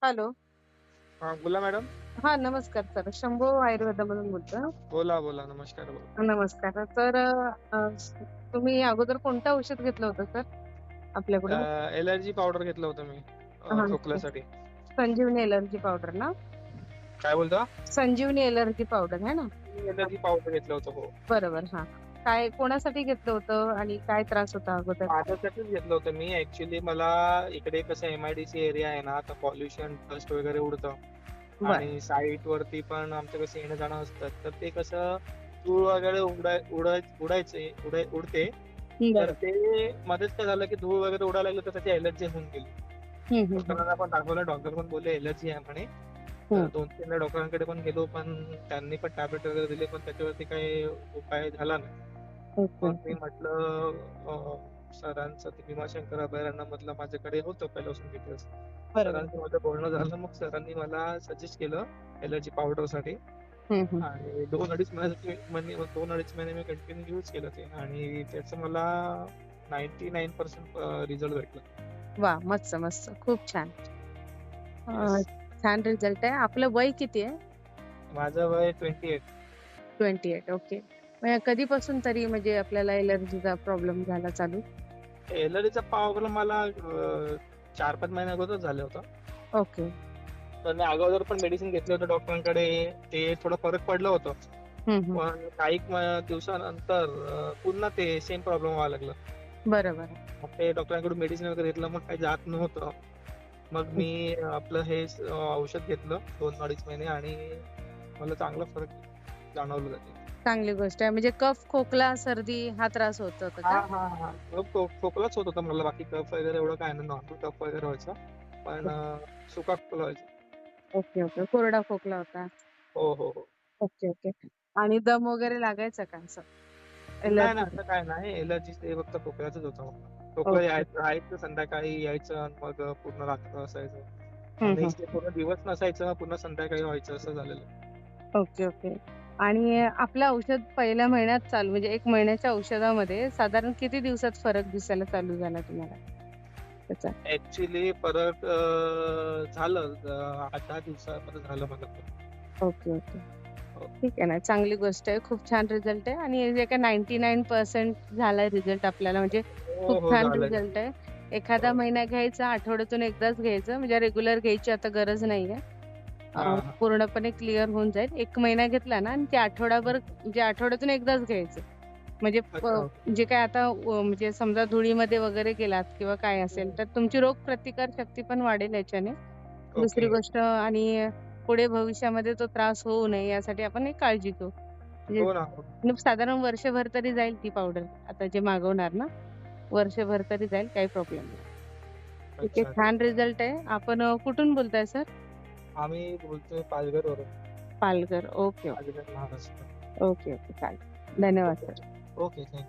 Hello. हां, बोला madam. हां, नमस्कार सर. शंभू आयुर्वेदामधून बोलतोय. बोला, बोला. नमस्कार बोला. नमस्कार. तर तुम्ही अगोदर कोणतं औषध घेतलं होतं सर आपल्याकडून? एलर्जी पावडर घेतलं होतं मी हां, खोकल्यासाठी. संजीवनी एलर्जी पावडर ना? काय बोलता? संजीवनी एलर्जी पावडर आहे ना? मी एलर्जी पावडर घेतलं होतं. हो. बरोबर. हां. काय कोणासाठी घेतलं होतं आणि काय त्रास होता अगोदर? माझ्यासाठीच घेतलं होतं मी. ॲक्चुअली मला इकडे कसं एम-आय-डी-सी एरिया आहे ना, तर पॉल्युशन, डस्ट वगैरे उडतं बरं. आणि साईटवरती पण आमचं कसं येणं-जाणं असतं. तर ते कसं धूळ वगैरे उडते. तर बरं. ते मध्येच काय झालं, की धूळ वगैरे उडायला लागलं, तर त्याची एलर्जी होऊन गेली. हं, हं, हं. डॉक्टरांना पण दाखवलं. डॉक्टर पण बोलले एलर्जी आहे म्हणे. तर हं. 2-3दा डॉक्टरांकडे पण गेलो, पण त्यांनी पण टॅब्लेट वगैरे दिले, पण त्याच्यावरती काही उपाय झाला नाही. ओके, मग मी ओके. म्हटलं सरांचं ते भीमाशंकर अभयारण्यामधलं माझ्याकडे होतं पहिल्यापासून डिटेल्स. बरोबर. सरांचं माझं बोलणं झालं. मग सरांनी मला सजेस्ट केलं एलर्जी पावडरसाठी हं, हं. आणि 2-2.5 महिने मी कंटिन्यू यूज केलं ते आणि त्याचं मला 99% रिझल्ट भेटला. वाह! मस्त, मस्त. खूप छान. अ, येस. छान रिझल्ट आहे. आपलं वय किती आहे? माझं वय 28. 28 ओके. मग कधीपासून तरी म्हणजे आपल्याला एलर्जीचा प्रॉब्लेम झाला चालू? एलर्जीचा प्रॉब्लेम मला 4-5 महिन्या अगोदर झालं होतं. ओके. तर मी अगोदर पण मेडिसिन घेतलं होतं डॉक्टरांकडे. ते थोडं फरक पडलं होतं. हं, हं. पण काही दिवसानंतर पुन्हा ते सेम प्रॉब्लेम व्हायला लागला. बरोबर. मग ते डॉक्टरांकडून मेडिसिन वगैरे घेतलं. मग काही जात नव्हतं. मग हं. मी आपलं हे औषध घेतलं 2-2.5 महिने आणि मला चांगला फरक जाणवला त्याचा. चांगली गोष्ट आहे. म्हणजे कफ, खोकला, सर्दी हा त्रास होत होता का? हां, हां, हां. खोकलाच होत होता मला. बाकी कफ वगैरे एवढं काही नाही. नॉर्मल कफ वगैरे व्हायचा. पण सुका खोकला व्हायचा. Okay, okay. कोरडा खोकला होता. हो, हो, हो. Okay, okay. आणि दम वगैरे लागायचा का असं नाही, नाही. एलर्जी? असं काही नाही. एलर्जी ते फक्त खोकल्याचंच होतं मला. खोकलं ओके. यायचं संध्याकाळी यायचं आणि मग पूर्ण रात्र असायचं. हं, आणि हं. नेक्स्ट डे पूर्ण दिवस नसायचं, पुन्हा संध्याकाळी व्हायचं असं झालेलं. Okay, okay. आणि आपलं औषध पहिल्या महिन्यात चालू म्हणजे 1 महिन्याच्या औषधामध्ये साधारण किती दिवसात फरक दिसायला चालू झाला तुम्हाला त्याचा? ॲक्चुअली फरक झालं 8-10 दिवसामध्ये झालं मला पण. Okay, okay. हो. ठीक आहे ना, चांगली गोष्ट आहे. खूप छान रिझल्ट आहे आणि जे काही 99% झालाय रिझल्ट आपल्याला म्हणजे खूप हो, हो. छान झालंय. रिझल्ट आहे. एखादा हो. महिना घ्यायचा, आठवड्यातून एकदाच घ्यायचं म्हणजे रेग्युलर घ्यायची आता गरज नाहीये. हां, हां. पूर्णपणे क्लिअर होऊन जाईल. 1 महिना घेतला ना आणि ते आठवडाभर म्हणजे आठवड्यातून एकदाच घ्यायचं. म्हणजे अच्छा. जे काही आता म्हणजे समजा धुळीमध्ये वगैरे गेलात किंवा काय असेल, हं. तर तुमची रोगप्रतिकार शक्ती पण वाढेल याच्याने. दुसरी ओके. गोष्ट आणि पुढे भविष्यामध्ये तो त्रास होऊ नये यासाठी आपण एक काळजी घेऊ. म्हणजे हो ना. हो. साधारण वर्षभर तरी जाईल ती पावडर. आता जे मागवणार ना, वर्षभर तरी जाईल काही प्रॉब्लेम नाही. ठीक आहे. अच्छा, अच्छा. छान रिझल्ट आहे. आपण कुठून बोलताय सर? आम्ही बोलतोय पालघरवरून. Palghar. Okay, okay. Palghar, Maharashtra. Okay, okay. चालेल. धन्यवाद ओके. सर. ओके. थँक